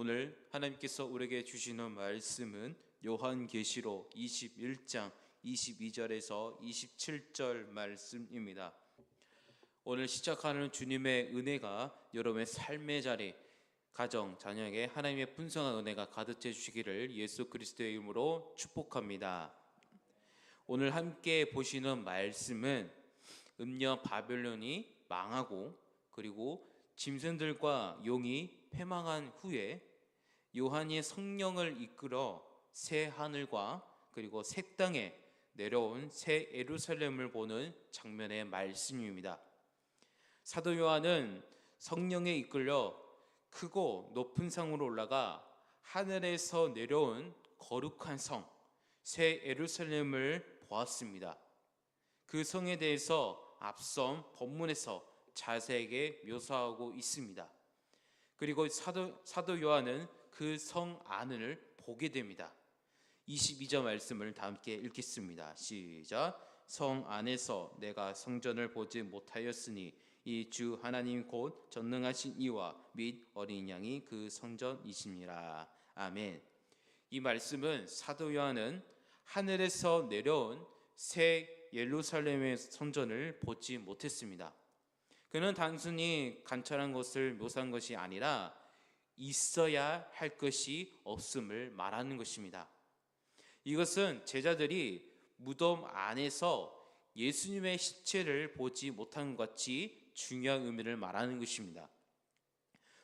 오늘 하나님께서 우리에게 주시는 말씀은 요한계시록 21장 22절에서 27절 말씀입니다. 오늘 시작하는 주님의 은혜가 여러분의 삶의 자리, 가정, 자녀에게 하나님의 풍성한 은혜가 가득 해 주시기를 예수 그리스도의 이름으로 축복합니다. 오늘 함께 보시는 말씀은 음녀 바벨론이 망하고 그리고 짐승들과 용이 패망한 후에 요한이 성령을 이끌어 새 하늘과 그리고 새 땅에 내려온 새 예루살렘을 보는 장면의 말씀입니다. 사도 요한은 성령에 이끌려 크고 높은 상으로 올라가 하늘에서 내려온 거룩한 성, 새 예루살렘을 보았습니다. 그 성에 대해서 앞선 본문에서 자세하게 묘사하고 있습니다. 그리고 사도 요한은 그 성 안을 보게 됩니다. 22절 말씀을 다 함께 읽겠습니다. 시작. 성 안에서 내가 성전을 보지 못하였으니 이 주 하나님 곧 전능하신 이와 및 어린 양이 그 성전이시니라. 아멘. 이 말씀은 사도 요한은 하늘에서 내려온 새 예루살렘의 성전을 보지 못했습니다. 그는 단순히 관찰한 것을 묘사한 것이 아니라 있어야 할 것이 없음을 말하는 것입니다. 이것은 제자들이 무덤 안에서 예수님의 시체를 보지 못한 것 같이 중요한 의미를 말하는 것입니다.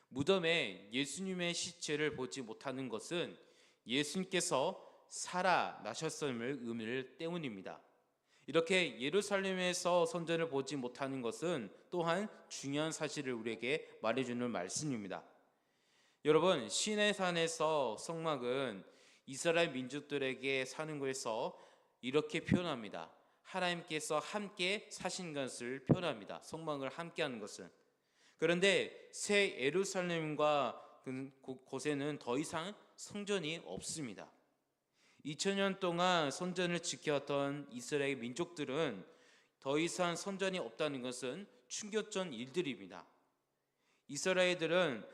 무덤에 예수님의 시체를 보지 못하는 것은 예수님께서 살아나셨음을 의미를 때문입니다. 이렇게 예루살렘에서 성전을 보지 못하는 것은 또한 중요한 사실을 우리에게 말해주는 말씀입니다. 여러분, 시내산에서 성막은 이스라엘 민족들에게 사는 것에서 이렇게 표현합니다. 하나님께서 함께 사신 것을 표현합니다. 성막을 함께 하는 것은. 그런데 새 예루살렘과 곳에는 더 이상 성전이 없습니다. 2000년 동안 성전을 지켜왔던 이스라엘 민족들은 더 이상 성전이 없다는 것은 충격적 일들입니다. 이스라엘들은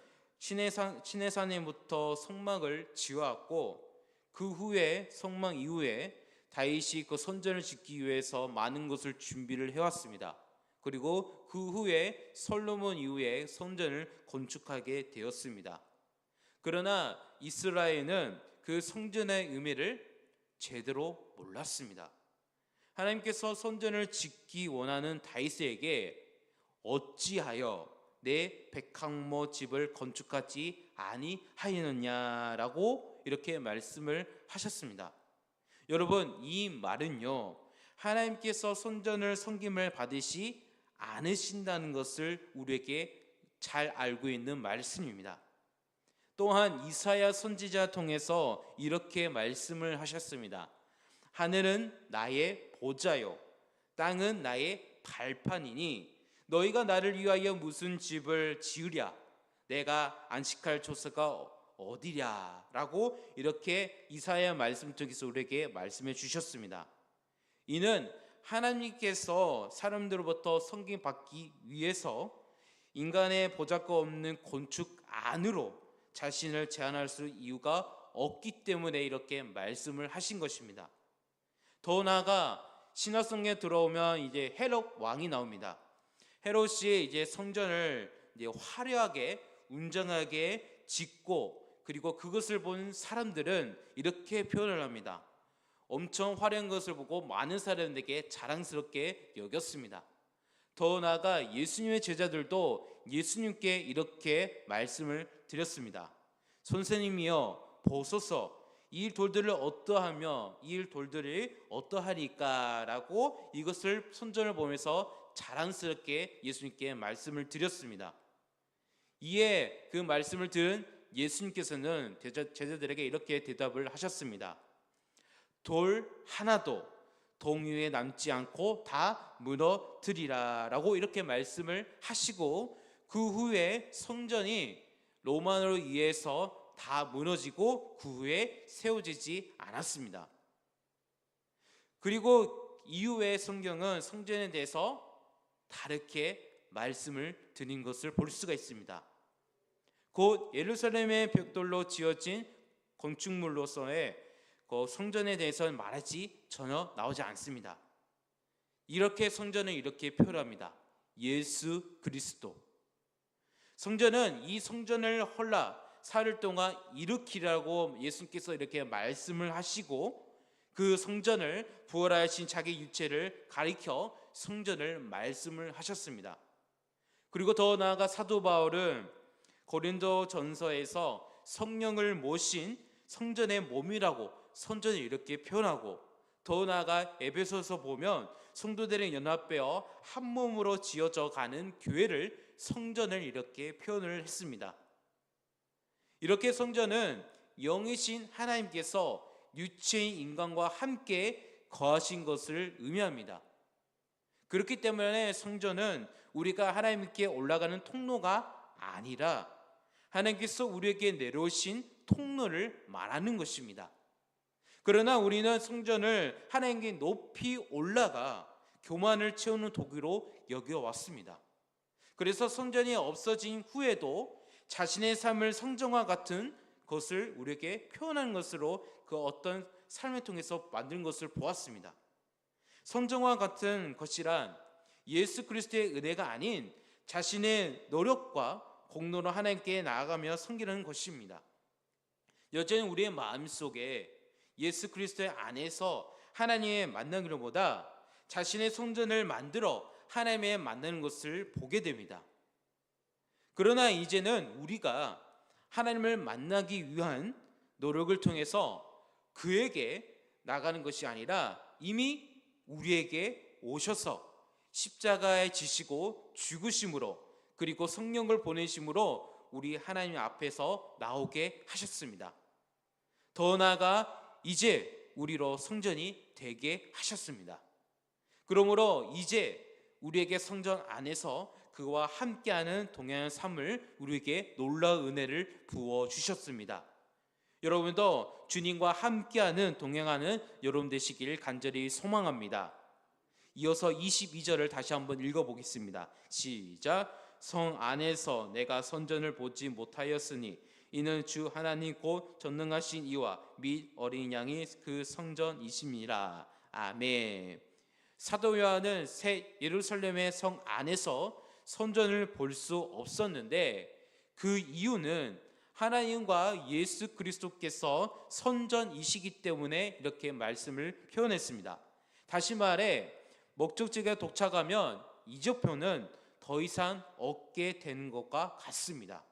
시내산에부터 성막을 지어왔고 그 후에 성막 이후에 다윗이 그 성전을 짓기 위해서 많은 것을 준비를 해왔습니다. 그리고 그 후에 솔로몬 이후에 성전을 건축하게 되었습니다. 그러나 이스라엘은 그 성전의 의미를 제대로 몰랐습니다. 하나님께서 성전을 짓기 원하는 다윗에게 어찌하여 내 백향모 집을 건축하지 아니하였느냐라고 이렇게 말씀을 하셨습니다. 여러분, 이 말은요, 하나님께서 성전을 섬김을 받으시 않으신다는 것을 우리에게 잘 알고 있는 말씀입니다. 또한 이사야 선지자 통해서 이렇게 말씀을 하셨습니다. 하늘은 나의 보좌요 땅은 나의 발판이니 너희가 나를 위하여 무슨 집을 지으랴 내가 안식할 조서가 어디랴 라고 이렇게 이사야 말씀 통해서 우리에게 말씀해 주셨습니다. 이는 하나님께서 사람들로부터 섬김받기 위해서 인간의 보잘것 없는 건축 안으로 자신을 제한할 수 이유가 없기 때문에 이렇게 말씀을 하신 것입니다. 더 나아가 신약성경에 들어오면 이제 헤롯 왕이 나옵니다. 헤롯이 이제 성전을 이제 화려하게 웅장하게 짓고 그리고 그것을 본 사람들은 이렇게 표현을 합니다. 엄청 화려한 것을 보고 많은 사람들에게 자랑스럽게 여겼습니다. 더 나아가 예수님의 제자들도 예수님께 이렇게 말씀을 드렸습니다. 선생님이여 보소서 이 돌들을 어떠하며 이 돌들이 어떠하리까 라고 이것을 성전을 보면서 자랑스럽게 예수님께 말씀을 드렸습니다. 이에 그 말씀을 들은 예수님께서는 제자들에게 이렇게 대답을 하셨습니다. 돌 하나도 동위에 남지 않고 다 무너뜨리라 라고 이렇게 말씀을 하시고 그 후에 성전이 로마로 의해서 다 무너지고 그 후에 세워지지 않았습니다. 그리고 이후의 성경은 성전에 대해서 다르게 말씀을 드린 것을 볼 수가 있습니다. 곧 예루살렘의 벽돌로 지어진 건축물로서의 그 성전에 대해서는 말하지 전혀 나오지 않습니다. 이렇게 성전을 이렇게 표현합니다. 예수 그리스도. 성전은 이 성전을 헐라 사흘 동안 일으키라고 예수님께서 이렇게 말씀을 하시고, 그 성전을 부활하신 자기 육체를 가리켜 성전을 말씀을 하셨습니다. 그리고 더 나아가 사도 바울은 고린도 전서에서 성령을 모신 성전의 몸이라고 성전을 이렇게 표현하고, 더 나아가 에베소서 보면 성도들의 연합되어 한 몸으로 지어져 가는 교회를 성전을 이렇게 표현을 했습니다. 이렇게 성전은 영이신 하나님께서 육체인 인간과 함께 거하신 것을 의미합니다. 그렇기 때문에 성전은 우리가 하나님께 올라가는 통로가 아니라 하나님께서 우리에게 내려오신 통로를 말하는 것입니다. 그러나 우리는 성전을 하나님께 높이 올라가 교만을 채우는 도구로 여겨왔습니다. 그래서 성전이 없어진 후에도 자신의 삶을 성전과 같은 것을 우리에게 표현하는 것으로 그 어떤 삶을 통해서 만든 것을 보았습니다. 성전과 같은 것이란 예수 그리스도의 은혜가 아닌 자신의 노력과 공로로 하나님께 나아가며 섬기는 것입니다. 여전히 우리의 마음속에 예수 그리스도의 안에서 하나님의 만나기를 보다 자신의 성전을 만들어 하나님의 만나는 것을 보게 됩니다. 그러나 이제는 우리가 하나님을 만나기 위한 노력을 통해서 그에게 나가는 것이 아니라 이미 우리에게 오셔서 십자가에 지시고 죽으심으로, 그리고 성령을 보내심으로 우리 하나님 앞에서 나오게 하셨습니다. 더 나아가 이제 우리로 성전이 되게 하셨습니다. 그러므로 이제 우리에게 성전 안에서 그와 함께하는 동행하는 삶을 우리에게 놀라운 은혜를 부어주셨습니다. 여러분도 주님과 함께하는 동행하는 여러분 되시길 간절히 소망합니다. 이어서 22절을 다시 한번 읽어보겠습니다. 시작. 성 안에서 내가 선전을 보지 못하였으니 이는 주 하나님 곧 전능하신 이와 및 어린 양이 그 성전이심이라. 아멘. 사도 요한은 새 예루살렘의 성 안에서 선전을 볼 수 없었는데, 그 이유는 하나님과 예수 그리스도께서 선전이시기 때문에 이렇게 말씀을 표현했습니다. 다시 말해 목적지가 도착하면 이적표는 더 이상 얻게 되는 것과 같습니다.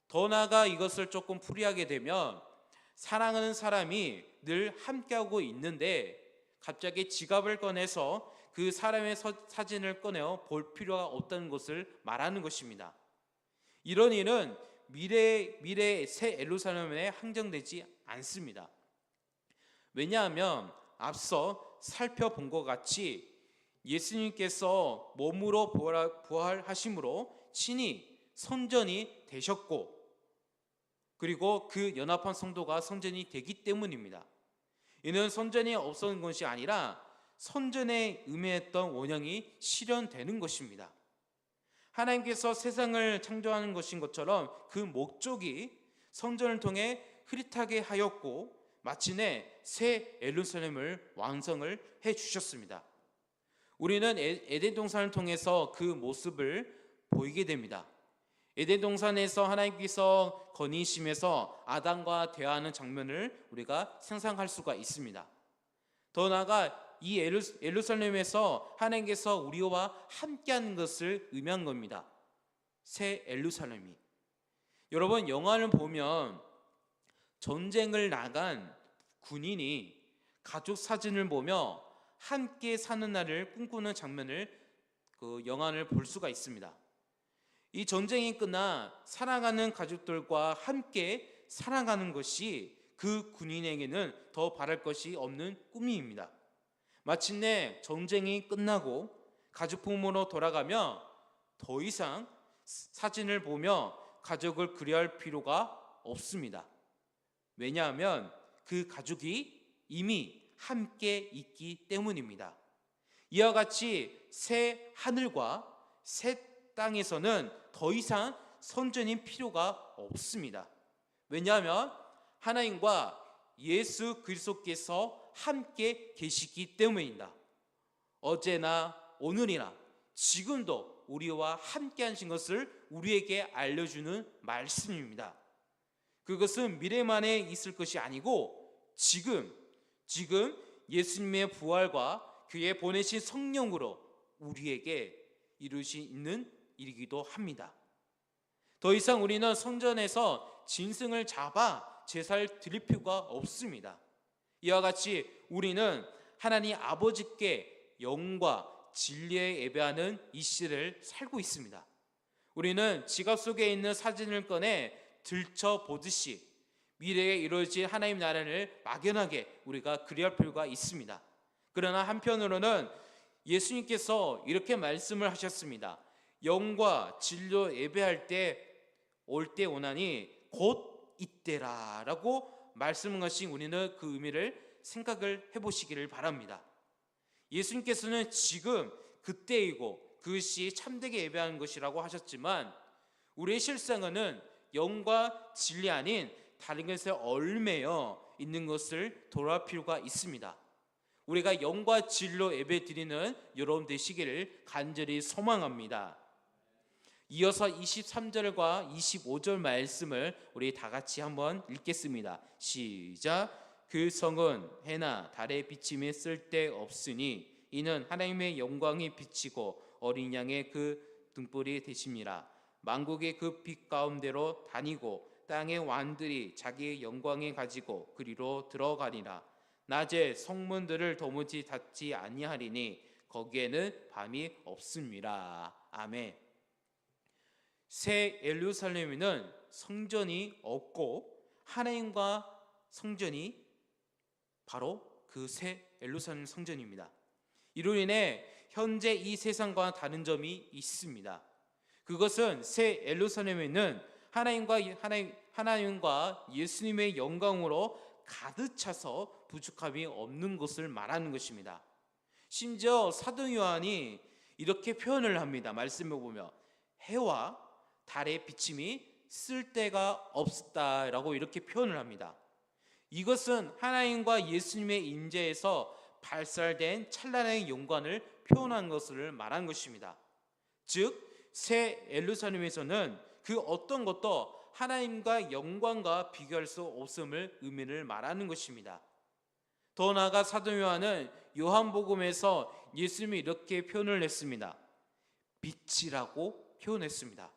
더 나아가 이것을 조금 풀이하게 되면, 사랑하는 사람이 늘 함께하고 있는데 갑자기 지갑을 꺼내서 그 사람의 사진을 꺼내어 볼 필요가 없다는 것을 말하는 것입니다. 이런 일은 미래의 새 예루살렘에 항정되지 않습니다. 왜냐하면 앞서 살펴본 것 같이 예수님께서 몸으로 부활하심으로 친히 성전이 되셨고, 그리고 그 연합한 성도가 성전이 되기 때문입니다. 이는 성전이 없어진 것이 아니라 성전에 의미했던 원형이 실현되는 것입니다. 하나님께서 세상을 창조하는 것인 것처럼 그 목적이 성전을 통해 흐릿하게 하였고, 마침내 새 예루살렘을 완성을 해 주셨습니다. 우리는 에덴 동산을 통해서 그 모습을 보이게 됩니다. 에덴 동산에서 하나님께서 건의심에서 아담과 대화하는 장면을 우리가 상상할 수가 있습니다. 더 나아가 이 예루살렘에서 하나님께서 우리와 함께하는 것을 의미한 겁니다. 새 예루살렘이. 여러분, 영화를 보면 전쟁을 나간 군인이 가족 사진을 보며 함께 사는 날을 꿈꾸는 장면을 그 영화를 볼 수가 있습니다. 이 전쟁이 끝나 사랑하는 가족들과 함께 살아가는 것이 그 군인에게는 더 바랄 것이 없는 꿈입니다. 마침내 전쟁이 끝나고 가족 부모로 돌아가며 더 이상 사진을 보며 가족을 그리할 필요가 없습니다. 왜냐하면 그 가족이 이미 함께 있기 때문입니다. 이와 같이 새 하늘과 새 땅에서는 더 이상 선전이 필요가 없습니다. 왜냐하면 하나님과 예수 그리스도께서 함께 계시기 때문입니다. 어제나 오늘이나 지금도 우리와 함께 하신 것을 우리에게 알려주는 말씀입니다. 그것은 미래만에 있을 것이 아니고 지금 예수님의 부활과 그의 보내신 성령으로 우리에게 이루시 있는 일이기도 합니다. 더 이상 우리는 성전에서 짐승을 잡아 제사를 드릴 필요가 없습니다. 이와 같이 우리는 하나님 아버지께 영과 진리에 예배하는 이 시대를 살고 있습니다. 우리는 지갑 속에 있는 사진을 꺼내 들춰보듯이 미래에 이루어질 하나님 나라를 막연하게 우리가 그리할 필요가 있습니다. 그러나 한편으로는 예수님께서 이렇게 말씀을 하셨습니다. 영과 진리로 예배할 때 올 때 오나니 곧 이때라 라고 말씀하신 우리는 그 의미를 생각을 해보시기를 바랍니다. 예수님께서는 지금 그때이고 그것이 참되게 예배하는 것이라고 하셨지만 우리의 실상은 영과 진리 아닌 다른 것에 얽매여 있는 것을 돌아볼 필요가 있습니다. 우리가 영과 진리로 예배 드리는 여러분 되시기를 간절히 소망합니다. 이어서 23절과 25절 말씀을 우리 다 같이 한번 읽겠습니다. 시작. 그 성은 해나 달의 비침에 쓸데없으니 이는 하나님의 영광이 비치고 어린 양의 그 등불이 되심이라. 만국의 그 빛 가운데로 다니고 땅의 왕들이 자기의 영광에 가지고 그리로 들어가리라. 낮에 성문들을 도무지 닫지 아니하리니 거기에는 밤이 없습니다. 아멘. 새 예루살렘에는 성전이 없고 하나님과 성전이 바로 그 새 예루살렘 성전입니다. 이로 인해 현재 이 세상과 다른 점이 있습니다. 그것은 새 예루살렘에는 하나님과 예수님의 영광으로 가득 차서 부족함이 없는 것을 말하는 것입니다. 심지어 사도 요한이 이렇게 표현을 합니다. 말씀을 보면 해와 달의 비침이 쓸데가 없다라고 이렇게 표현을 합니다. 이것은 하나님과 예수님의 임재에서 발산된 찬란한 영광을 표현한 것을 말한 것입니다. 즉 새 예루살렘에서는 그 어떤 것도 하나님과 영광과 비교할 수 없음을 의미를 말하는 것입니다. 더 나아가 사도 요한은 요한복음에서 예수님이 이렇게 표현을 했습니다. 빛이라고 표현했습니다.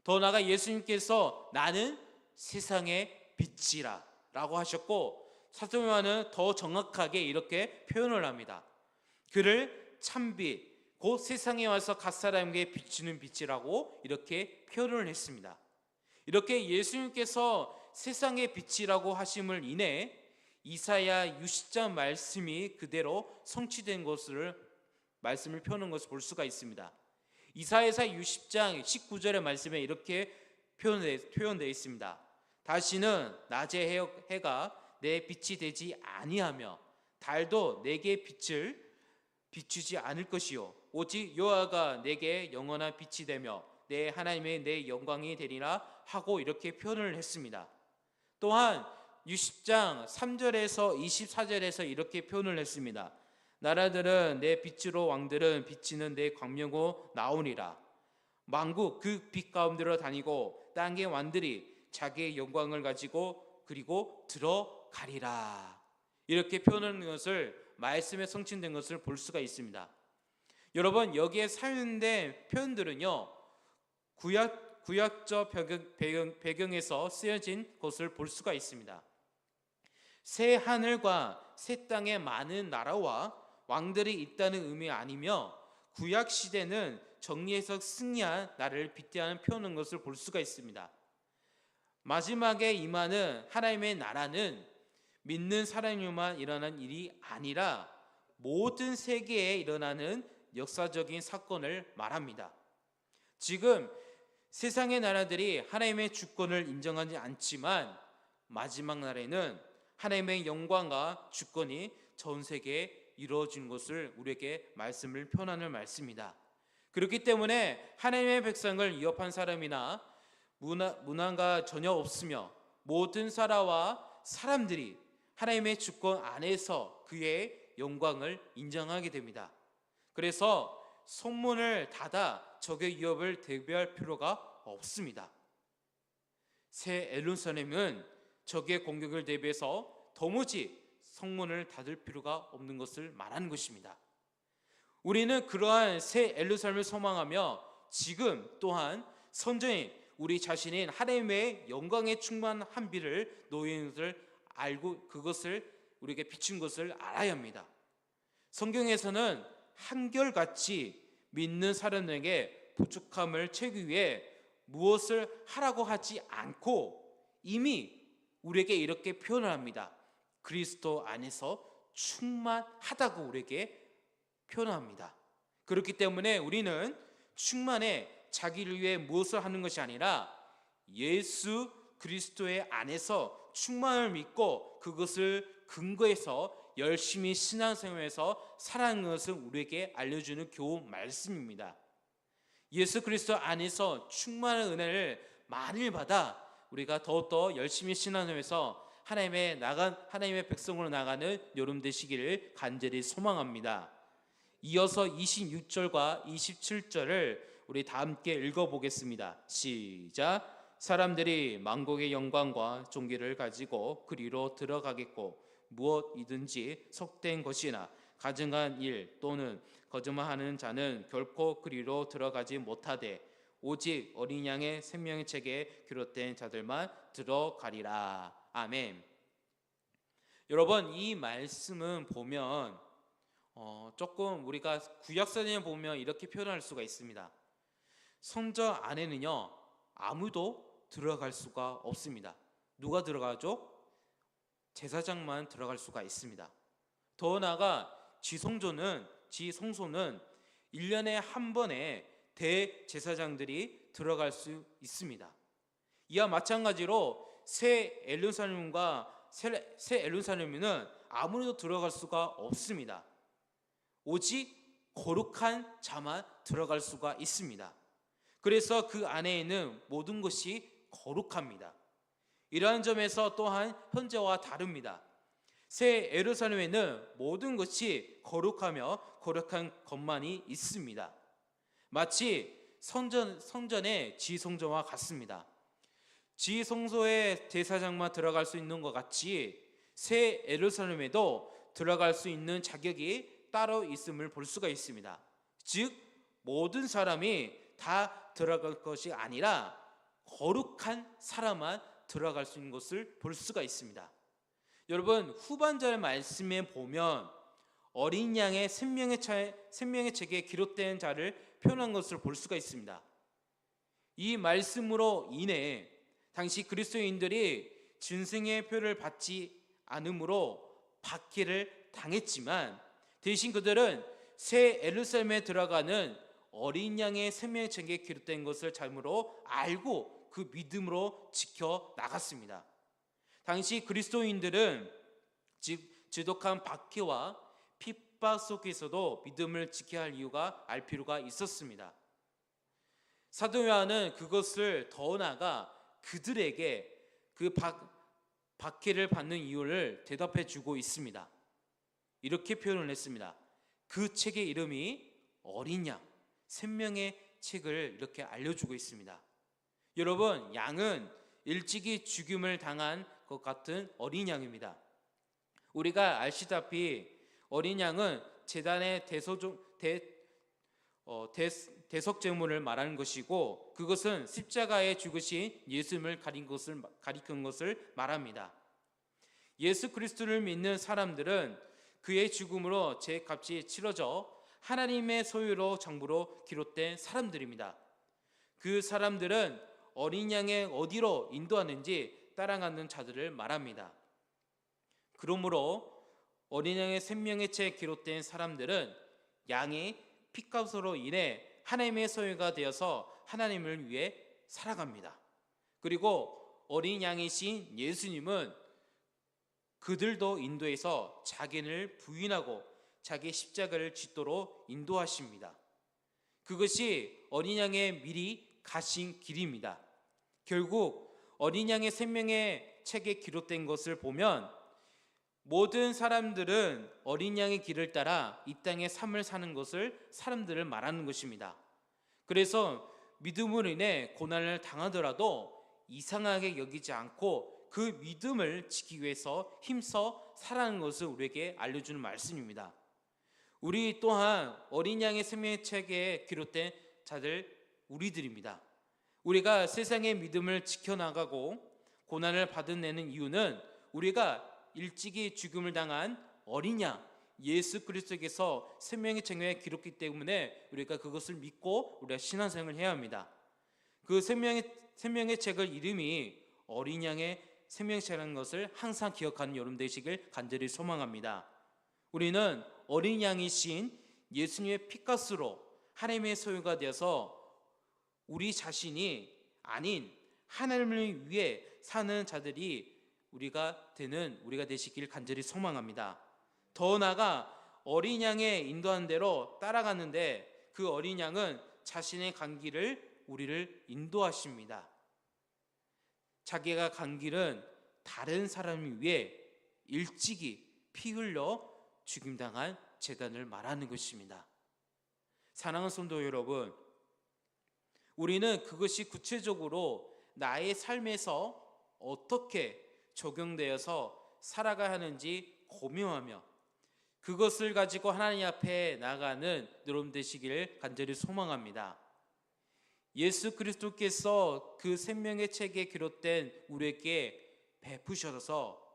더 나아가 예수님께서 나는 세상의 빛이라 라고 하셨고 사도 요한은 더 정확하게 이렇게 표현을 합니다. 그를 참빛 곧 세상에 와서 각 사람에게 비추는 빛이라고 이렇게 표현을 했습니다. 이렇게 예수님께서 세상의 빛이라고 하심을 인해 이사야 60장 말씀이 그대로 성취된 것을 말씀을 표현한 것을 볼 수가 있습니다. 이사야서 60장 19절의 말씀에 이렇게 표현되어 있습니다. 다시는 낮의 해가 내 빛이 되지 아니하며 달도 내게 빛을 비추지 않을 것이요 오직 여호와가 내게 영원한 빛이 되며 내 하나님의 내 영광이 되리라 하고 이렇게 표현을 했습니다. 또한 60장 3절에서 24절에서 이렇게 표현을 했습니다. 나라들은 내 빛으로 왕들은 비치는 내 광명으로 나오니라. 만국 그 빛 가운데로 다니고 땅의 왕들이 자기의 영광을 가지고 그리고 들어가리라. 이렇게 표현하는 것을 말씀에 성취된 것을 볼 수가 있습니다. 여러분 여기에 사용된 표현들은요 구약적 배경에서 쓰여진 것을 볼 수가 있습니다. 새 하늘과 새 땅에 많은 나라와 왕들이 있다는 의미 아니며 구약 시대는 정리해서 승리한 나라를 빗대하는 표현인 것을 볼 수가 있습니다. 마지막에 임하는 하나님의 나라는 믿는 사람에만 일어난 일이 아니라 모든 세계에 일어나는 역사적인 사건을 말합니다. 지금 세상의 나라들이 하나님의 주권을 인정하지 않지만 마지막 날에는 하나님의 영광과 주권이 전 세계에 이루어진 것을 우리에게 말씀을 표현하는 말씀입니다. 그렇기 때문에 하나님의 백성을 위협한 사람이나 문화가 전혀 없으며 모든 나라와 사람들이 하나님의 주권 안에서 그의 영광을 인정하게 됩니다. 그래서 성문을 닫아 적의 위협을 대비할 필요가 없습니다. 새 예루살렘은 적의 공격을 대비해서 도무지 성문을 닫을 필요가 없는 것을 말하는 것입니다. 우리는 그러한 새 예루살렘을 소망하며 지금 또한 선전인 우리 자신인 하나님의 영광에 충만한 비를 놓이는 것을 알고 그것을 우리에게 비춘 것을 알아야 합니다. 성경에서는 한결같이 믿는 사람에게 부족함을 채우기 위해 무엇을 하라고 하지 않고 이미 우리에게 이렇게 표현을 합니다. 그리스도 안에서 충만하다고 우리에게 표현합니다. 그렇기 때문에 우리는 충만해 자기를 위해 무엇을 하는 것이 아니라 예수 그리스도의 안에서 충만을 믿고 그것을 근거해서 열심히 신앙생활에서 살아가는 것을 우리에게 알려주는 교훈 말씀입니다. 예수 그리스도 안에서 충만한 은혜를 많이 받아 우리가 더욱더 열심히 신앙생활에서 하나님의 백성으로 나가는 여러분 되시기를 간절히 소망합니다. 이어서 26절과 27절을 우리 다 함께 읽어보겠습니다. 시작. 사람들이 만국의 영광과 존귀를 가지고 그리로 들어가겠고 무엇이든지 속된 것이나 가증한 일 또는 거짓말하는 자는 결코 그리로 들어가지 못하되 오직 어린 양의 생명의 책에 기록된 자들만 들어가리라. 아멘. 여러분, 이 말씀은 보면 조금 우리가 구약성경에 보면 이렇게 표현할 수가 있습니다. 성전 안에는요 아무도 들어갈 수가 없습니다. 누가 들어가죠? 제사장만 들어갈 수가 있습니다. 더 나아가 지성소는 1년에 한 번에 대제사장들이 들어갈 수 있습니다. 이와 마찬가지로 새 예루살렘은 아무도 들어갈 수가 없습니다. 오직 거룩한 자만 들어갈 수가 있습니다. 그래서 그 안에 있는 모든 것이 거룩합니다. 이러한 점에서 또한 현재와 다릅니다. 새 예루살렘에는 모든 것이 거룩하며 거룩한 것만이 있습니다. 마치 성전의 지성소와 같습니다. 지성소에 제사장만 들어갈 수 있는 것 같이 새 예루살렘에도 들어갈 수 있는 자격이 따로 있음을 볼 수가 있습니다. 즉 모든 사람이 다 들어갈 것이 아니라 거룩한 사람만 들어갈 수 있는 것을 볼 수가 있습니다. 여러분, 후반절 말씀에 보면 어린 양의 생명의 책에 기록된 자를 표현한 것을 볼 수가 있습니다. 이 말씀으로 인해 당시 그리스도인들이 짐승의 표를 받지 않으므로 박해를 당했지만 대신 그들은 새 예루살렘에 들어가는 어린 양의 생명의 책에 기록된 것을 참으로 알고 그 믿음으로 지켜 나갔습니다. 당시 그리스도인들은 지독한 박해와 핍박 속에서도 믿음을 지켜야 할 이유가 알 필요가 있었습니다. 사도 요한은 그것을 더 나아가 그들에게 그 박해를 받는 이유를 대답해 주고 있습니다. 이렇게 표현을 했습니다. 그 책의 이름이 어린 양, 생명의 책을 이렇게 알려주고 있습니다. 여러분, 양은 일찍이 죽임을 당한 것 같은 어린 양입니다. 우리가 아시다시피 어린 양은 제단의 대속제물을 말하는 것이고 그것은 십자가에 죽으신 예수님을 가리키는 것을 말합니다. 예수 그리스도를 믿는 사람들은 그의 죽음으로 죄값이 치러져 하나님의 소유로 정부로 기록된 사람들입니다. 그 사람들은 어린 양의 어디로 인도하는지 따라가는 자들을 말합니다. 그러므로 어린 양의 생명의 책에 기록된 사람들은 양의 피값으로 인해 하나님의 소유가 되어서 하나님을 위해 살아갑니다. 그리고 어린 양이신 예수님은 그들도 인도해서 자기를 부인하고 자기 십자가를 짓도록 인도하십니다. 그것이 어린 양의 미리 가신 길입니다. 결국 어린 양의 생명의 책에 기록된 것을 보면 모든 사람들은 어린 양의 길을 따라 이 땅의 삶을 사는 것을 사람들을 말하는 것입니다. 그래서 믿음으로 인해 고난을 당하더라도 이상하게 여기지 않고 그 믿음을 지키기 위해서 힘써 살아가는 것을 우리에게 알려주는 말씀입니다. 우리 또한 어린 양의 생명의 책에 기록된 자들 우리들입니다. 우리가 세상의 믿음을 지켜나가고 고난을 받아내는 이유는 우리가 일찍이 죽음을 당한 어린 양 예수 그리스도께서 생명의 책에 기록했기 때문에 우리가 그것을 믿고 우리가 신앙생활을 해야 합니다. 그 생명의 책을 이름이 어린 양의 생명의 책이라는 것을 항상 기억하는 여러분 되시길 간절히 소망합니다. 우리는 어린 양이신 예수님의 피값으로 하나님의 소유가 되어서 우리 자신이 아닌 하나님을 위해 사는 자들이 우리가 되시길 간절히 소망합니다. 더 나아가 어린 양의 인도한 대로 따라가는데 그 어린 양은 자신의 간 길을 우리를 인도하십니다. 자기가 간 길은 다른 사람을 위해 일찍이 피 흘려 죽임당한 재단을 말하는 것입니다. 사랑하는 성도 여러분, 우리는 그것이 구체적으로 나의 삶에서 어떻게 적용되어서 살아가야 하는지 고민하며 그것을 가지고 하나님 앞에 나가는 여러분 되시기를 간절히 소망합니다. 예수 그리스도께서 그 생명의 책에 기록된 우리에게 베푸셔서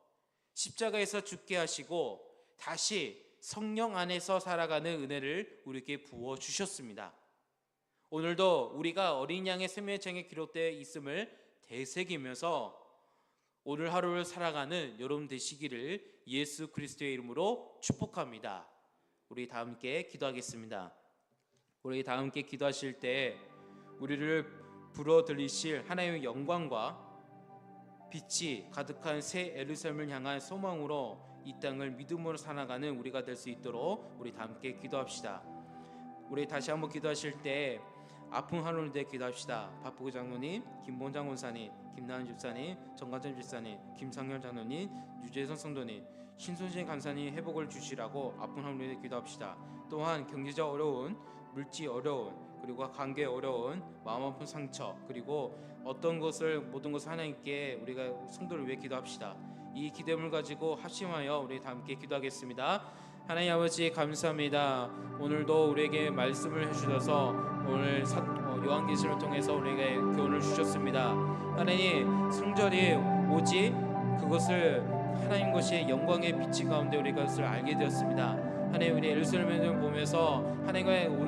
십자가에서 죽게 하시고 다시 성령 안에서 살아가는 은혜를 우리에게 부어주셨습니다. 오늘도 우리가 어린 양의 생명의 책에 기록되어 있음을 되새기면서 오늘 하루를 살아가는 여러분 되시기를 예수 그리스도의 이름으로 축복합니다. 우리 다 함께 기도하겠습니다. 우리 다 함께 기도하실 때 우리를 불어들이실 하나님의 영광과 빛이 가득한 새 예루살렘을 향한 소망으로 이 땅을 믿음으로 살아가는 우리가 될 수 있도록 우리 다 함께 기도합시다. 우리 다시 한번 기도하실 때 아픈 하루를 대해 기도합시다. 박보구 장로님, 김본장 원사님, 김나은 집사님, 정관점 집사님, 김상열 장로님, 유재선 성도님, 신순신 간사님 회복을 주시라고 아픈 하루를 대해 기도합시다. 또한 경제적 어려운, 물질 어려운, 그리고 관계 어려운, 마음 아픈 상처, 그리고 어떤 것을 모든 것을 하나님께 우리가 성도를 위해 기도합시다. 이 기대물 가지고 합심하여 우리 다 함께 기도하겠습니다. 하나님 아버지 감사합니다. 오늘도 우리에게 말씀을 해주셔서 오늘 요한계시를 통해서 우리에게 교훈을 주셨습니다. 하나님 성전이 오직 그것을 하나님 것이 영광의 빛이 가운데 우리가 그것을 알게 되었습니다. 하나님 우리 예루살렘을 보면서 하나님과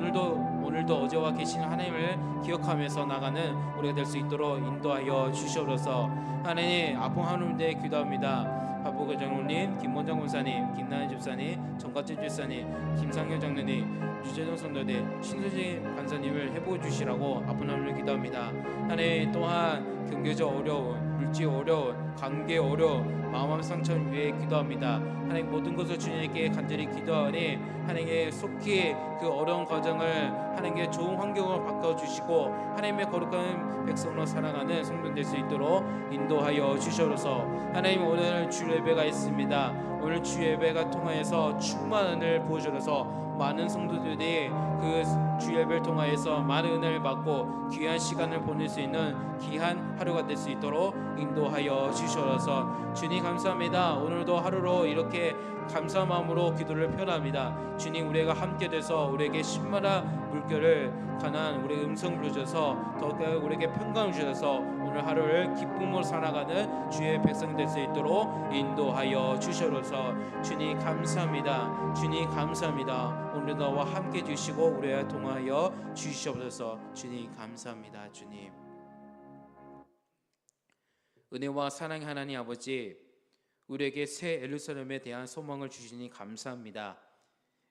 오늘도 어제와 계신 하나님을 기억하면서 나가는 우리가 될 수 있도록 인도하여 주시옵소서. 하나님 아픈 하나님 대 기도합니다. 박보구 장로님, 김원장 권사님, 김나은 집사님, 정가진 집사님, 김상현 장로님, 유재동 성도님, 신수진 간사님을 회복해 주시라고 아픈 하나님을 기도합니다. 하나님 또한 경제적 어려운, 물질 어려운, 관계 어려운, 마음 상처를 위해 기도합니다. 하나님 모든 것을 주님께 간절히 기도하니 하나님의 속히 그 어려운 과정을 하나님의 좋은 환경으로 바꿔주시고 하나님의 거룩한 백성으로 살아가는 성도 될 수 있도록 인도하여 주셔서 하나님 오늘 주 예배가 있습니다. 오늘 주 예배가 통하여서 충만한 은혜를 부어주셔서 많은 성도들이 그 주 예배를 통하여서 많은 은혜를 받고 귀한 시간을 보낼 수 있는 귀한 하루가 될 수 있도록 인도하여 주셔서 주님 감사합니다. 오늘도 하루로 이렇게 감사한 마음으로 기도를 표현합니다. 주님 우리가 함께 돼서 우리에게 신마라 물결을 가난 우리의 음성을 주셔서 더욱더 우리에게 평강을 주셔서 오늘 하루를 기쁨으로 살아가는 주의 백성 될 수 있도록 인도하여 주셔서 주님 감사합니다. 주님 감사합니다. 오늘 너와 함께 주시고 우리와 동하여 주시옵소서. 주님 감사합니다. 주님 은혜와 사랑의 하나님 아버지 우리에게 새 예루살렘에 대한 소망을 주시니 감사합니다.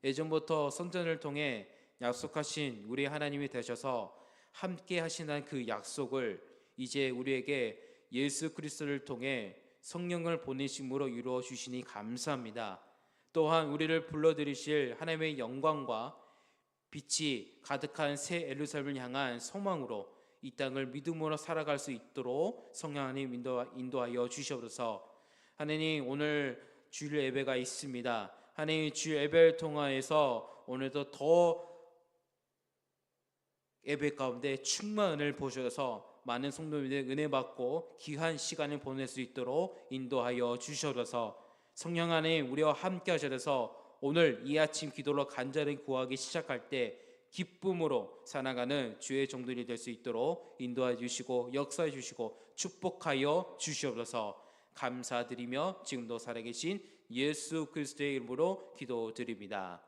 예전부터 선전을 통해 약속하신 우리 하나님이 되셔서 함께 하신다는 그 약속을 이제 우리에게 예수 그리스도를 통해 성령을 보내심으로 이루어 주시니 감사합니다. 또한 우리를 불러들이실 하나님의 영광과 빛이 가득한 새 예루살렘을 향한 소망으로 이 땅을 믿음으로 살아갈 수 있도록 성령 하나님 인도하여 주시옵소서. 하나님, 오늘 주일 예배가 있습니다. 하나님, 주일 예배를 통하여서 오늘도 더 예배 가운데 충만한 은혜를 보셔서 많은 성도님들 은혜 받고 귀한 시간을 보낼 수 있도록 인도하여 주셔서 성령 하나님 우리와 함께 하셔서 오늘 이 아침 기도로 간절히 구하기 시작할 때 기쁨으로 살아가는 주의 종들이 될 수 있도록 인도해 주시고 역사해 주시고 축복하여 주시옵소서. 감사드리며 지금도 살아계신 예수 그리스도의 이름으로 기도드립니다.